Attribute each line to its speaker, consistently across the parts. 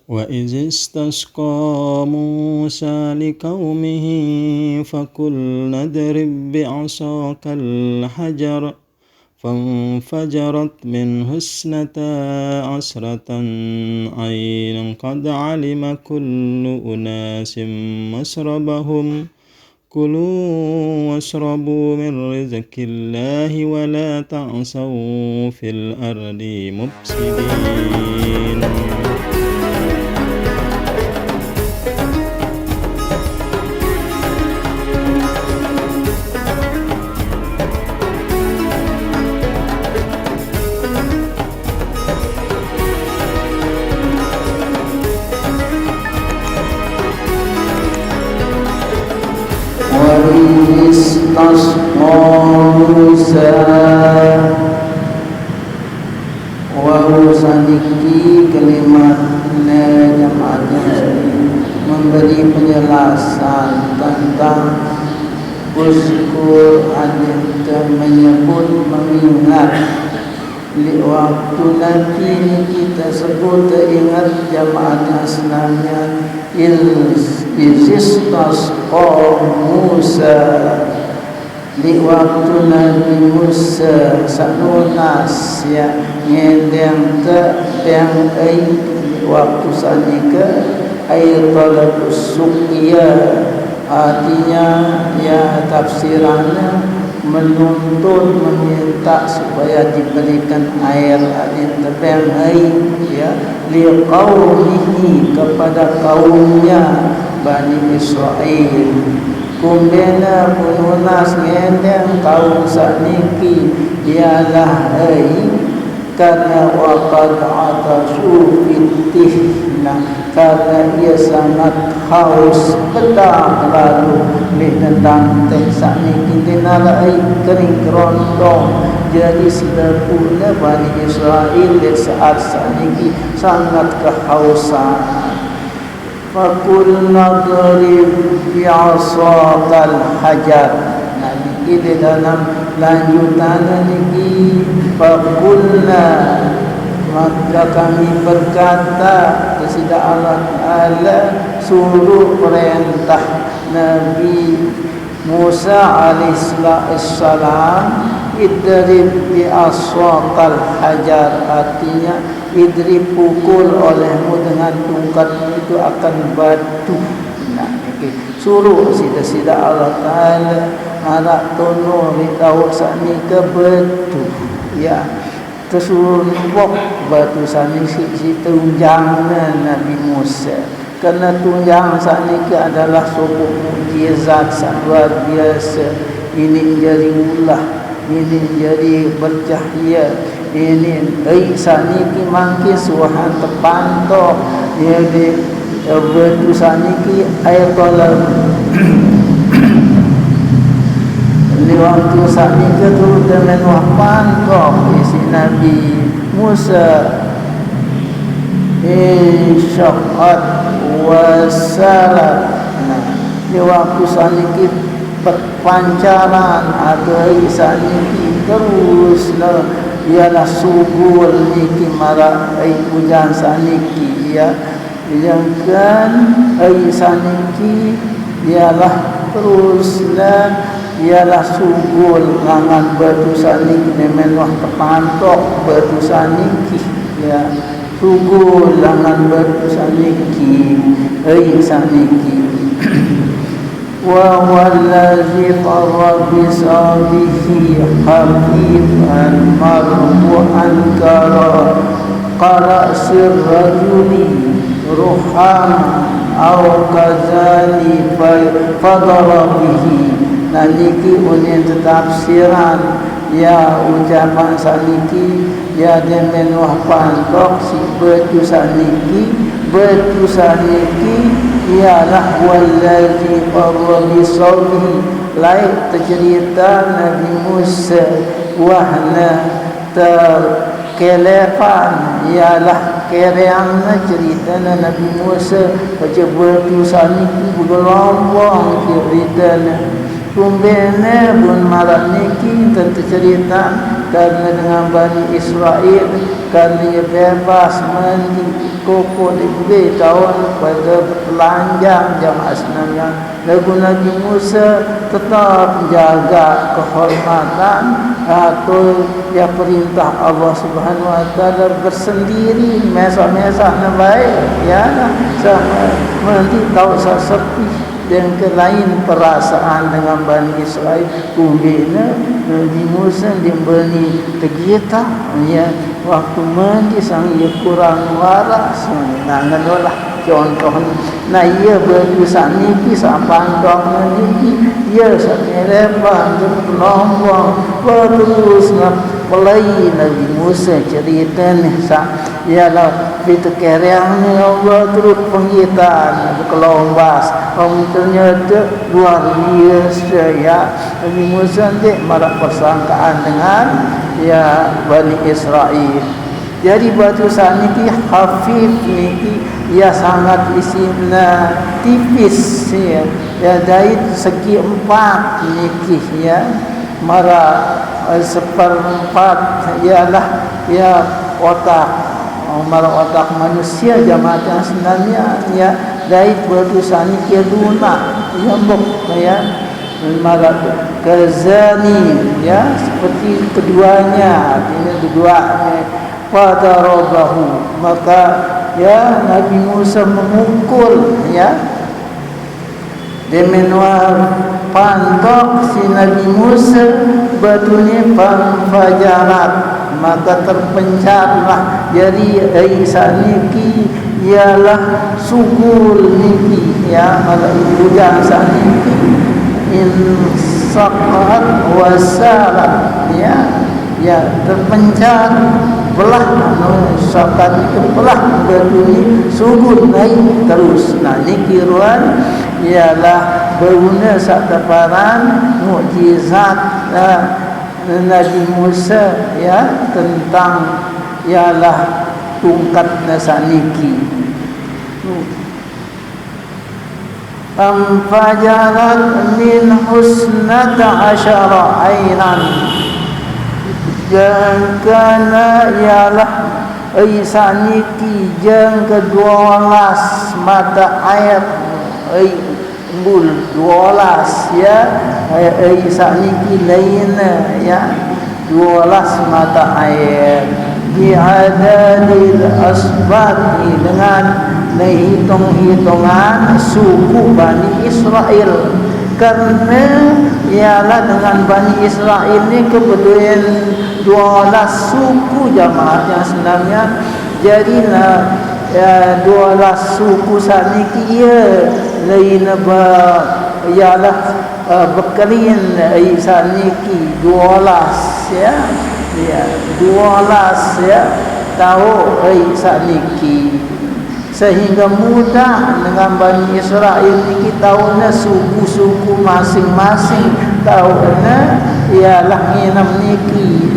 Speaker 1: وإذ استسقى موسى لقومه فقلنا اضرب بعصاك الحجر فانفجرت منه 12 عينا قد علم كل أناس مشربهم كلوا واشربوا من رزق الله ولا تعثوا في الأرض مفسدين.
Speaker 2: istasqa Musa wa saniki kalimatnya jamaahnya memberi penjelasan tentang uskur ada menyebut mengingat di waktu nanti kita sebut teringat jamaah asnamnya istasqa Musa di waktu Nabi Musa sanunas ya ngedeng ke yang waktu sanika air talabus suqya artinya ya tafsirannya menuntut meminta supaya diberikan air tebang air ya liqaumihi kepada kaumnya Bani Israel kumbena pununas ngendeng kaum saniki ialah air karena waqad atashu fitihna karena ia sangat haus petang lalu ni tentang teksak ni kita nak air kering kerondong jadi sebabnya Bani Israel di saat saniki sangat kehausan fakulna darib bi'asaqal hajar nanti di dalam lanjutan niki fakulna maka kami berkata kepada Allah Ta'ala suruh perintah Nabi Musa alaihissalam idrib bi aswaqal hajar artinya idrib pukul olehmu dengan tungkatmu itu akan batu. Nah, suruh sida-sida Allah Ta'ala anak tono ni tahu sani ke batu ya tersuruh nembok batu sani si tunjangnya Nabi Musa kerana tunjang sani ke adalah sebuah mukjizat sangat luar biasa. Ini jadi ulah, ini jadi bercahaya, ini sani ke mangki suahan terpantok jadi batu sani ke air kolam di waktu saat itu turut dengan wahman kau isi Nabi Musa insya'at wassalam. Di waktu saat itu perpancaran ada saat itu teruslah ialah subul niki marak hujan saat niki ya dijangkan saat niki ialah teruslah ialah subul langan batu sanik nemenwah kepantok batu saniki ya subul langan batu saniki saniki wa wallazi farra bihi hafifan marfu'an kara qara sirrajuli ruham aw kazali fadara bihi naliki punya tafsiran ya ucapan saniki ya demen wahpan kok si batu saniki ialah wallazi farra bisawbihi lain tercerita Nabi Musa wahna terkelefan ialah kereangnya cerita Nabi Musa baca batu saniki bergelombang ceritanya kumbene bun marak niki tentu cerita kerana dengan Bani Israel kerana ia bebas koko lebih tahun pada bertelanjang jamaah senang lagu Nabi Musa tetap menjaga kehormatan atau ya perintah Allah Subhanahu Wa Taala bersendiri mesak-mesak baik ya sama nanti tahu sepi dan ke lain perasaan dengan Bani Israel kumbina Nabi Musa diberi kegiatan ya waktu mandi sang ia kurang waras nangan lah contoh nah ia berdosa niki sapandong niki ia sakelepan berlombong terus mulai Nabi Musa cerita ni ialah itu kereangnya Allah terus penghitaan kelombas ternyata luar biasa ya Nabi Musa ni malah persangkaan dengan ya Bani Israel. Jadi batu saniki hafif niki ia sangat isinya tipis ya dari segi 4 niki ya mara seperempat ialah ya otak mara otak manusia jamaah yang sebenarnya ya dari batu saniki lunak ya buk ya mara kezani ya seperti keduanya artinya keduanya pada robahu maka ya Nabi Musa memukul ya demenwar pantok si Nabi Musa batunya fajarat maka terpencarlah jadi Isa niki ialah sukul niki ya maka hujan saniki in saqat wasalat ya terpencar belah saqat itu belah berduni sukul naik terus nah niki ruan ialah berguna sakdaparan mukjizat Nabi Musa ya tentang ialah tungkat nasaniki fajarat min husnata asyara ainan jangkana ialah Isa niki jang ke-12 mata air embul 12 ya Isa niki lainnya ya 12 mata air bi'adadil asbati dengan hitung-hitungan suku Bani Israel karena ialah dengan Bani Israel ini kebetulan 12 suku jamaah yang sebenarnya jadilah ya 12 suku saniki ia lain ialah bekelin saniki 12 ya 12 ya tahu saniki sehingga mudah dengan Bani Israel ini tahunya suku-suku masing-masing tahunya ialah inam niki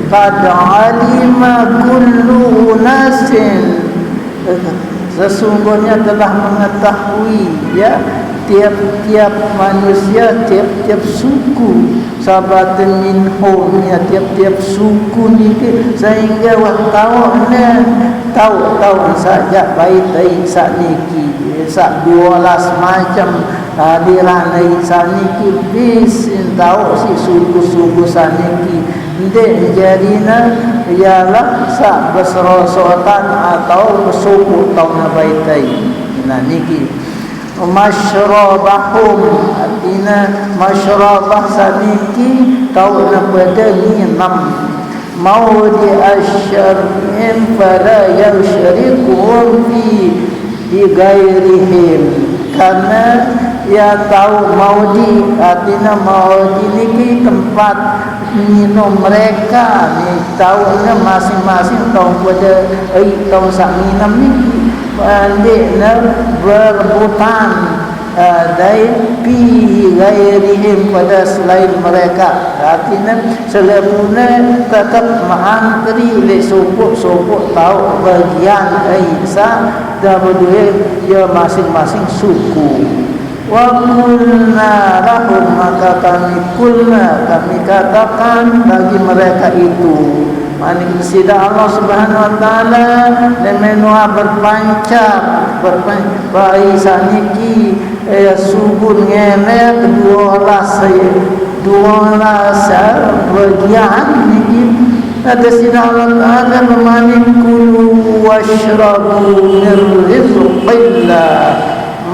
Speaker 2: qad alima kullu nasin sesungguhnya telah mengetahui ya tiap-tiap manusia tiap-tiap suku sahabatun minhum ya tiap-tiap suku ni sehingga tahu saja baik sak niki sak 12 macam hadiran sak niki bis tahu si suku-suku saniki ndek jadina ialah sak berserosotan atau bersuku tahu baitai nah niki masyrabahum artinya masyrabah saniki tahu pada enam maudi asyarihim fala yusyrikun fi ghairihim karena ya tahu maudi artinya maudi niki tempat minum mereka ni tahunya masing-masing tahu pada tahu sak minum niki bandikna berebutan dari pi gairihim pada selain mereka artinya selepuna tetap mengantri le sopok-sopok tahu bagian Isa dan berdua ya masing-masing suku Wa qulna lahum, maka kami katakan bagi mereka itu. Manik sida Allah Subhanahu wa taala demenua berpancar bai saniki subun ngene dua rasa bagian niki ada sida Allah taala memanik kulu washrabu min rizqillah,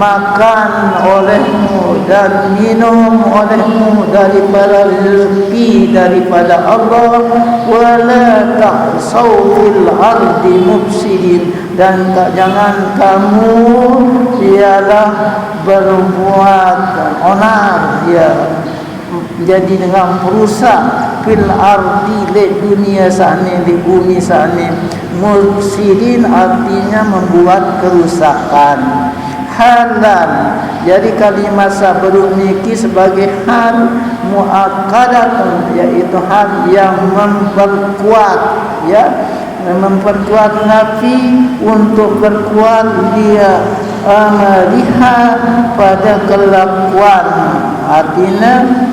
Speaker 2: makan olehmu dan minum olehmu daripada rezeki daripada Allah. Wala ta'sau fil ardi mufsidin, dan jangan kamu ialah berbuat onar, ya, jadi dengan perusak fil ardi, di dunia sana, di bumi sana. Mufsidin artinya membuat kerusakan. Halan, jadi kalimat sabrun niki sebagai hal muakkadatun, yaitu hal yang memperkuat, ya, memperkuat nafi untuk berkuat dia melihat pada kelakuan. Artinya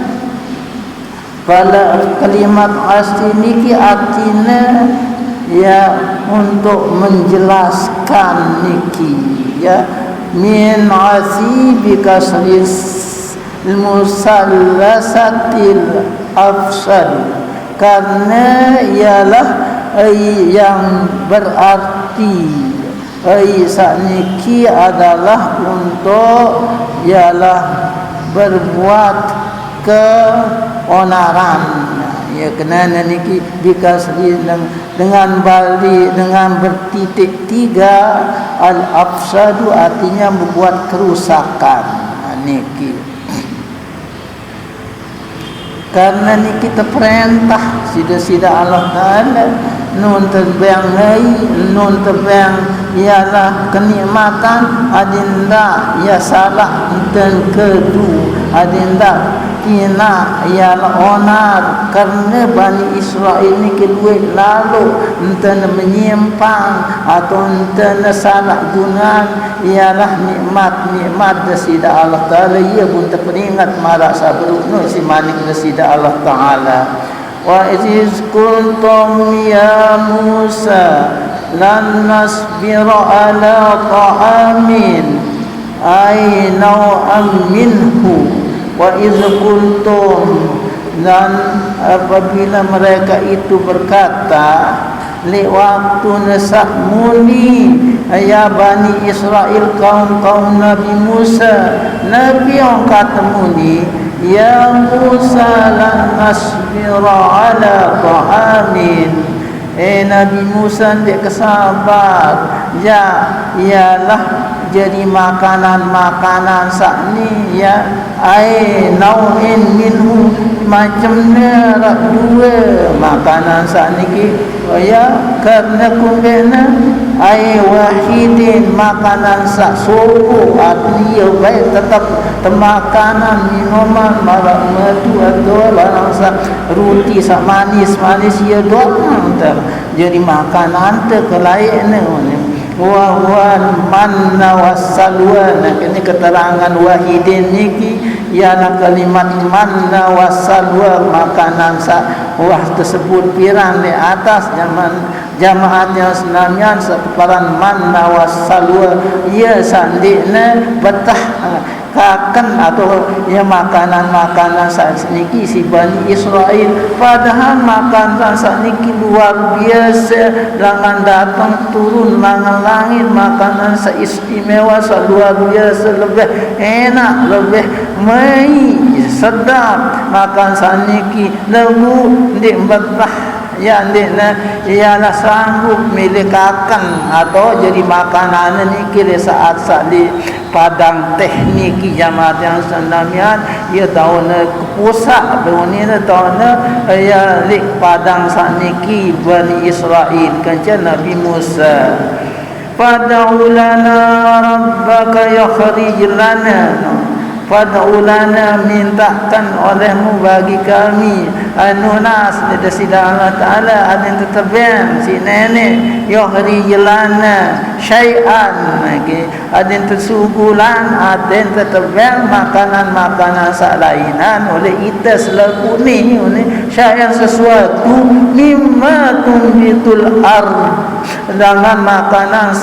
Speaker 2: pada kalimat asli niki artinya ya untuk menjelaskan niki, ya, min asibi kasris musallasatil afsal, karena ialah yang berarti saniki adalah untuk ialah berbuat keonaran, ya, kena niki dikasih dengan balik dengan bertitik tiga. Al-afsadu artinya membuat kerusakan. Niki karena niki terperintah sida-sida Allah Taala nun terbang nun terbang ialah kenikmatan adinda ya salah dan kedu adinda kina ialah onar, karena Bani Israel ini kedua lalu entah menyimpang atau entah salah guna ialah nikmat dari Allah Taala. Ia pun terperingat marah sabrun si manik dari Allah Taala. Wa iz kuntum ya Musa lan nasbira ala ta'amin ay naw'an minhu. Wa iz kuntum, dan apabila mereka itu berkata li waktu nasmuni ya Bani Israel, kaum Nabi Musa, Nabi yang katemuni ya Musa lan nasbira ala ta'amin, Nabi Musa dia kesabar, ya ialah jadi makanan sakni, ya, ai nau'in minhu, macamnya dua makanan sakni, ya, karena kumbena ai wahidin, makanan sak suku, artinya baik tetap makanan minuman marak madu atau barang sak roti sak manis ya doang jadi makanan terkelainnya. Wa huwa manna wassalwa. Nah, ini keterangan wahidin niki ialah kalimat manna wassalwa, makanan wah tersebut pirang di atas zaman jamaat yang senamian separan manna wassalwa, ia sandikna betah kakan atau ya makanan-makanan saat niki si Bani Israel, padahal makanan saat niki luar biasa, langan datang turun langan langit, makanan seistimewa, luar biasa, lebih enak, lebih sedap, makan saat niki lalu ndik betah, ya ndekna ialah sanggup milikakan atau jadi makanan niki saat di padang tekniki jamaat yang senamian, ia tahun pusat dunia tahun ya lik padang saniki Bani Israel kanca Nabi Musa. Fad'u lana rabbaka yakhrij lana, fad'u lana, mintakan olehmu bagi kami Anunas di sida Allah Ta'ala adin tetebian si nenek yohri jelana syai'an lagi adin tersugulan adin tetebian makanan-makanan salainan oleh kita selaku ni syai'an sesuatu mimma tumbitul ard dengan makanan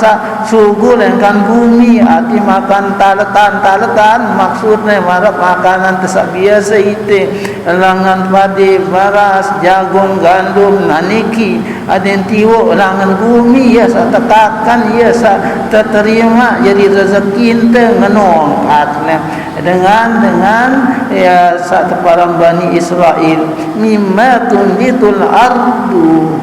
Speaker 2: sugul kan bumi arti makan taletan maksudnya marah makanan tersebut biasa itu langan padi beras jagung gandum naniki aden tiwo langan bumi ya sa tekakan ya sa terterima jadi rezeki ente ngenongkatnya dengan ya sa teparang Bani Israel mimma tunbitul ardu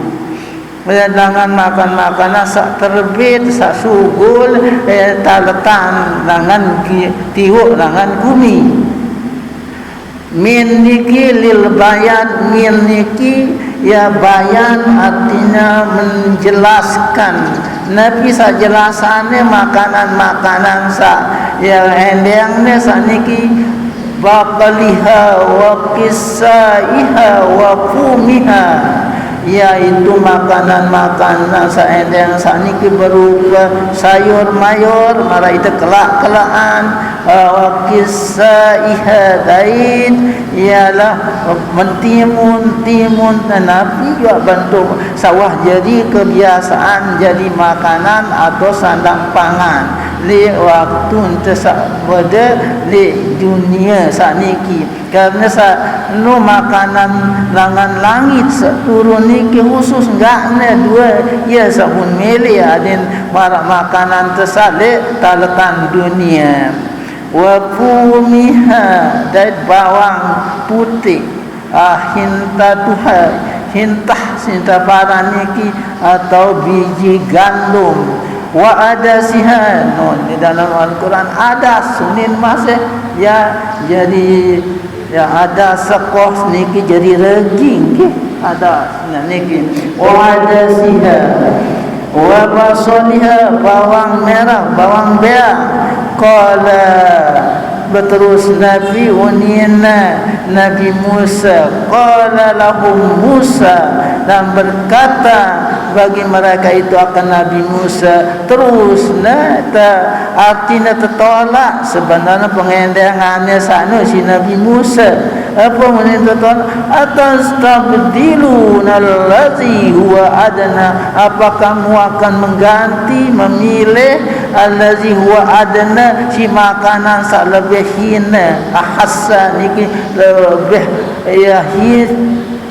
Speaker 2: dengan makan makanan sak terbit sak sugul taletan langan tiwo langan bumi min niki lil bayan min niki ya bayan artinya menjelaskan Nabi sa jelasannya makanan-makanan sa yang endengnya saniki baqaliha wa qissaiha wa fumiha yaitu makanan-makanan saendeng saniki berupa sayur mayur mara itu kelak-kelakan kisah dain ialah mentimun Nabi juga bentuk sawah jadi kebiasaan jadi makanan atau sandang pangan li waktu tersebut pada li dunia saniki kerana nu makanan langan langit turun niki khusus enggaknya dua ya sabun meli adin marak makanan tersebut taletan dunia wa fumiha dan bawang putih hintah paraniki atau biji gandum wa adasiha di dalam Al-Quran ada sunin masih ya jadi ya ada sekoh niki jadi reging ada niki wa adasiha wa basaliha bawang merah bawang merah qala berterus Nabi unina Nabi Musa qala lahum Musa dan berkata bagi mereka itu akan Nabi Musa terus artinya tertolak sebenarnya pengendengannya sana si Nabi Musa apa menurut tolak atas tabdiluna allazi huwa adna apa kamu akan mengganti memilih allazi huwa adna si makanan sak lebih hina ahassa niki lebih ya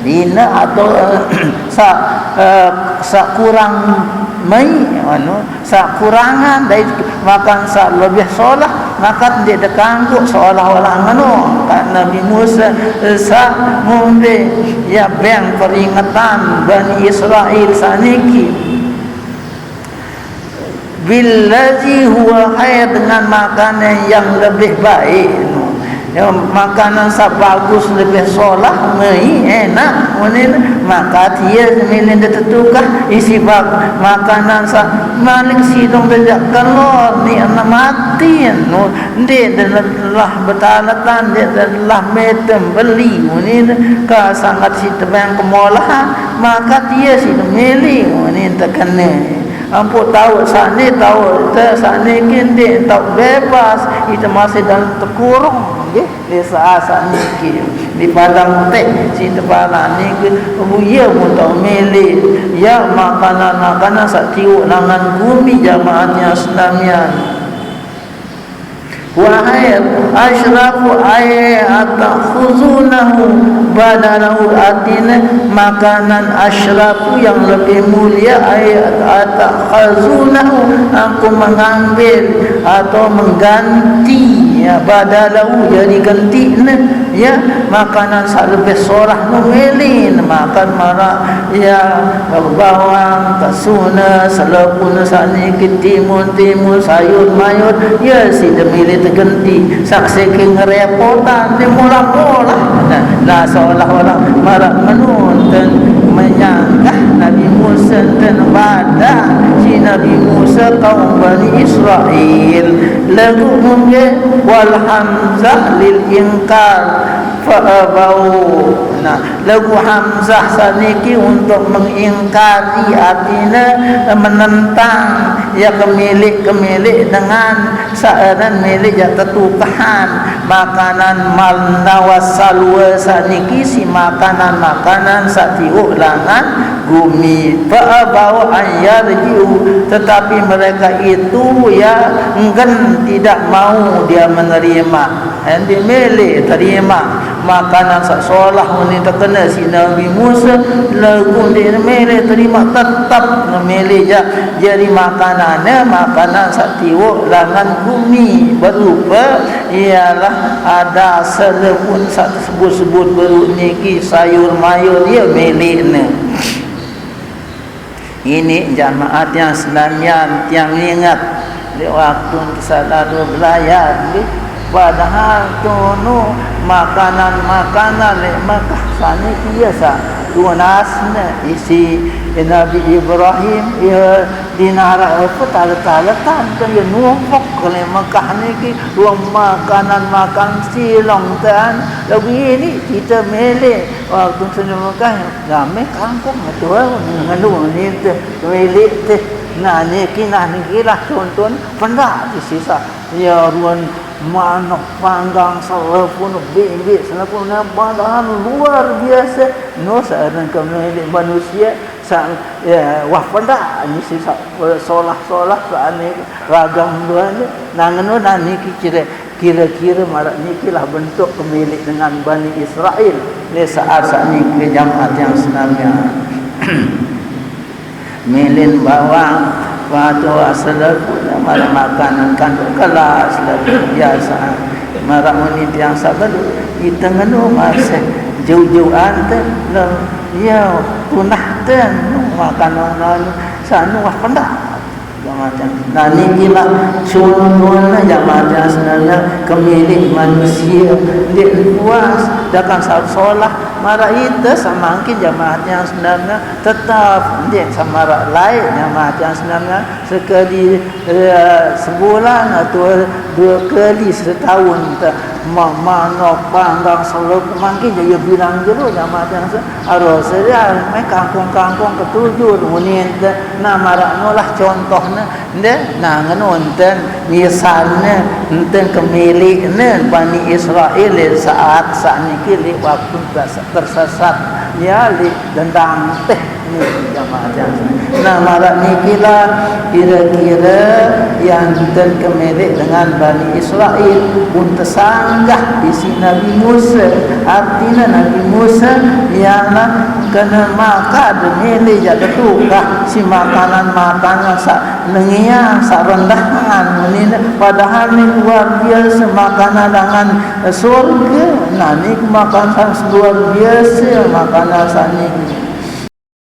Speaker 2: hina atau sak kurang mai sak kurangan dari makan sak lebih solah maka dia dekangguk seolah-olah kan Nabi Musa sak ngombe ya bang peringatan Bani Israel saniki billazi huwa khair dengan makanan yang lebih baik ya, makanan bagus lebih solah mai enak maka dia semilin tertukar isi makanan malik sidong bejak kelor ni anak mati dia adalah betalatan dia adalah metem beli ka sangat si tebang kemolah maka dia si mili terkena ampun tahu sana tahu sana kini tahu bebas itu masih dalam terkurung di saat ni di padang teh si tepalan ni buaya pun tahu milih ya makanan satiu langan bumi jamaahnya Islamian wahai asyrafu atakhuzunahu badalahu artinya makanan asyrafu yang lebih mulia atakhuzunahu aku mengambil atau mengganti ya badalahu jadi gantinya ya makanan lebih sorah numelin makan marah ya bawang kasuna selapun sani timun sayur mayur ya si demili terganti saksi ke ngerepotan di mula-mula lah seolah-olah marah menuntun menyanggah Nabi Musa dan pada si Nabi Musa kaum Bani Israel lagu mungkin wal hamzah lil inkar fa'abau Nah, lagu hamzah saniki untuk mengingkari, artinya menentang ya kemilik dengan saeran milik ya tetukahan makanan malnawas salwa saniki si makanan satiuk langan gumi fa'abau ayyarjiu, tetapi mereka itu ya enggan tidak mau dia menerima, dia milik terima makanan seolah ini terkena si Nabi Musa lagu dia milik terima tetap milik jadi makanannya makanan satiwak langan bumi berupa ialah ada selepun sebut-sebut baru niki sayur mayur dia miliknya. Ini jamaat yang Islamian yang ingat di waktu kesalahan belayar padahal tunu makanan le Makkah sana biasa tunasnya isi Nabi Ibrahim ya dinara apa tala-talatan kan ya numpuk le Makkah ni ki ruang makanan makan silong kan lebih ini kita mele waktu sana Makkah ramai kampung tu nganu ni tu mele tu nah ni lah contoh pendak di sisa ya ruang manok panggang salapun bebek salapun badan luar biasa no seorang kemilik manusia sang ya wah pada ni sisa solah ane ragam luar nangan nani kira-kira marak nikilah bentuk kemilik dengan Bani Israel ni saat ni ke jamaat yang sebenarnya milin bawang waktu asal malah makanan kandung kelas biasa marah menit yang sabar di tengah masa jauh-jauhan tu ya punah tu makanan sana wah pendak macam nah ni lah contohnya jamaah sebenarnya kemilik manusia dia puas dakan solah marah itu sama mungkin jamaah yang sebenarnya tetap dia sama lain jamaah yang sebenarnya sekali sebulan atau 2 kali setahun manok panggang selalu mungkin dia bilang dulu jamaah yang harus dia kampung-kampung ketujuh munin nah marah nolah contoh nah ngonten misalnya enten kemiliknya Bani Israel saat niki li waktu tersesat ya li dendang teh ni jamaah nah marak niki lah kira-kira yang enten kemilik dengan Bani Israel pun tersanggah isi Nabi Musa, artinya Nabi Musa ialah kena makan milik jatuh tukah si makanan nengia sarendahan ini padahal ni luar biasa makanan dengan surga nah ni makanan luar biasa makanan sani